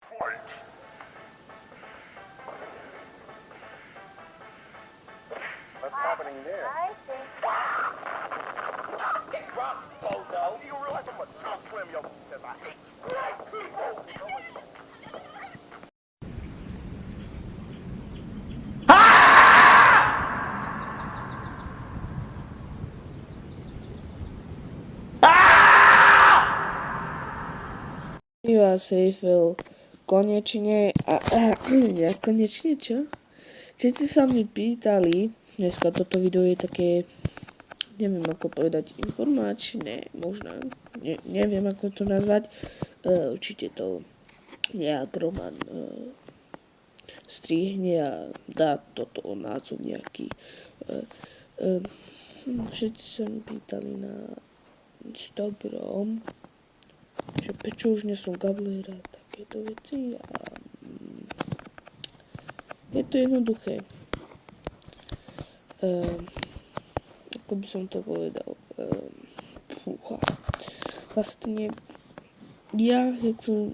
What's happening there? I think It rocks, bozo. See, you realize I'm a chump slam your because I hate you. Black people. Vás Eiffel konečne ja konečne čo? Všetci sa mi pýtali, dneska toto video je také, neviem ako povedať, informačné, možno, neviem ako to nazvať, určite to nejak Roman strihne a dá toto názov nejaký. Všetci sa mi pýtali na Instagram, že prečo už nie som Gabler a takéto veci a je to jednoduché. Ako by som to povedal,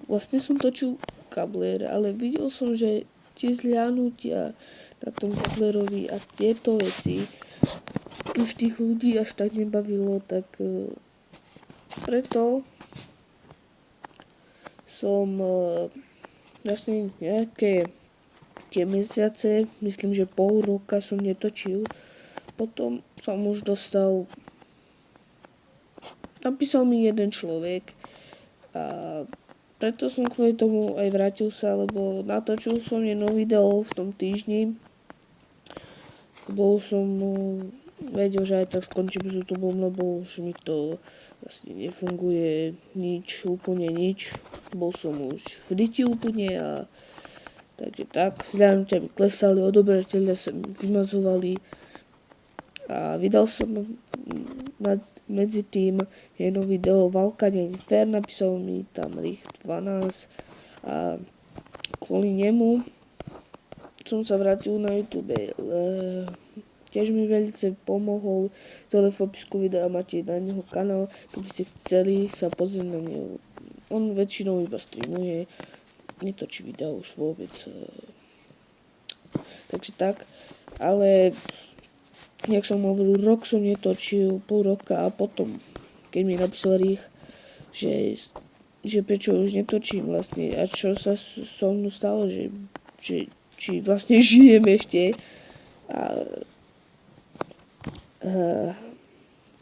vlastne som točil Gabler, ale videl som, že tie zľanutia na tom Gablerovi a tieto veci už tých ľudí až tak nebavilo, tak preto som vlastne nejaké tie mesiace, myslím, že pol roka som netočil. Potom som už napísal mi jeden človek a preto som kvôli tomu aj vrátil sa, lebo natočil som jedno video v tom týždni. Bol som vedel, že aj tak skončím s YouTube, lebo už mi to vlastne nefunguje úplne nič. Bol som už v riti úplne a takže tak, zľanutia mi klesali, odoberateľia sa mi vymazovali a vydal som medzi tým jedno video Valka deň fair, napísal mi tam Rich 12 a kvôli nemu som sa vrátil na YouTube. Tiež mi veľmi pomohol, dole v popisku videa máte na neho kanál, keby ste chceli sa pozrieť na neho. On väčšinou iba streamuje, netočí videa už vôbec. Takže tak, ale jak som hovoril, rok som netočil, pol roka a potom, keď mi napísal Rich, že prečo už netočím vlastne a čo sa so mnou stalo, že či vlastne žijem ešte.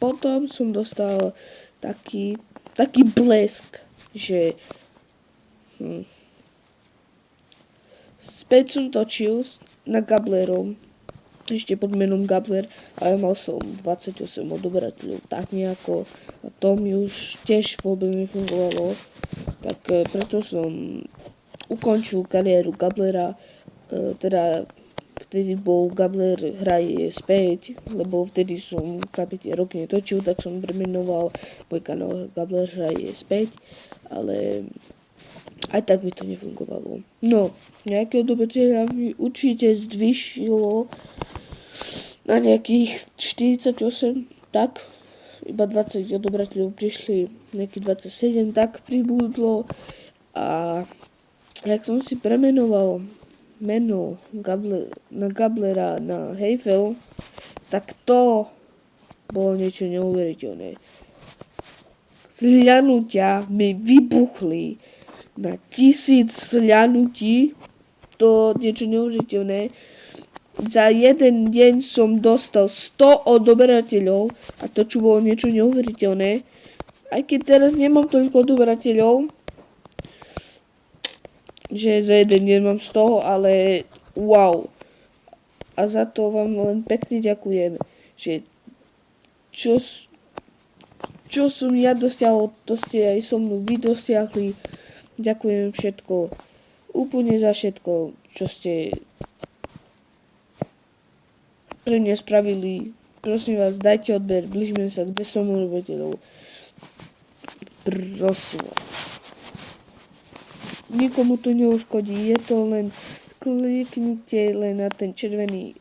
Potom som dostal taký blesk, že späť som točil na Gablerom, ešte pod menom Gabler, ale mal som 28 odoberateľov, tak nejako, a to mi už tiež vôbec nefungovalo, tak preto som ukončil kariéru Gablera, teda vtedy bol Gabler hraje späť, lebo vtedy som kapite rok netočil, tak som premenoval môj kanál Gabler hraje späť, ale aj tak mi to nefungovalo. No, nejaké odoberateľa mi určite zvýšilo na nejakých 48, tak iba 20 odoberateľov prišli, nejakých 27, tak pribudlo a jak som si premenoval meno na Gablera na Eiffel, tak to bolo niečo neuveriteľné. Zľanutia mi vybuchli na 1000 zľanutí, to niečo neuveriteľné. Za jeden deň som dostal 100 odoberateľov a to, čo bolo niečo neuveriteľné. Aj keď teraz nemám toľko odoberateľov, že za jeden deň mám 100, ale wow. A za to vám len pekne ďakujem, že čo som ja dosiahol, to ste aj so mnou vy dosiahli. Ďakujem všetko, úplne za všetko, čo ste pre mňa spravili. Prosím vás, dajte odber, blížime sa k 200 odoberateľov. Prosím vás. Nikomu to neuškodí, je to len, kliknite len na ten červený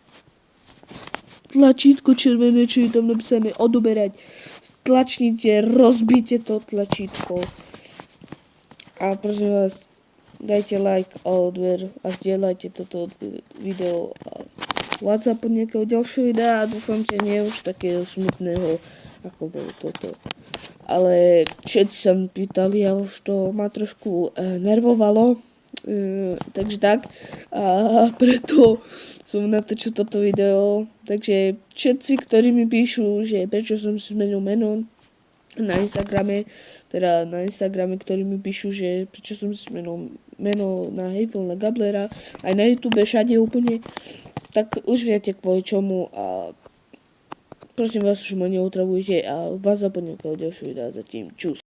tlačítko červené, čo je tam napísané odoberať. Stlačnite, rozbite to tlačítko. A prosím vás, dajte like a odber a zdieľajte toto video a WhatsApp od nejakého ďalšieho videa a dúfam, že nie už takého smutného, ako bolo toto. Ale všetci sa mi pýtali a už to ma trošku nervovalo, takže tak. A preto som natočil toto video. Takže všetci, ktorí mi píšu, že prečo som si zmenil meno na Instagrame, ktorí mi píšu, že prečo som si zmenil meno na Hejfel, na Gablera, aj na YouTube, všade úplne, tak už viete kvôli čomu a prosím vás, už ma neotravujte a vás zapomňujte o ďalšie videa zatím. Čus.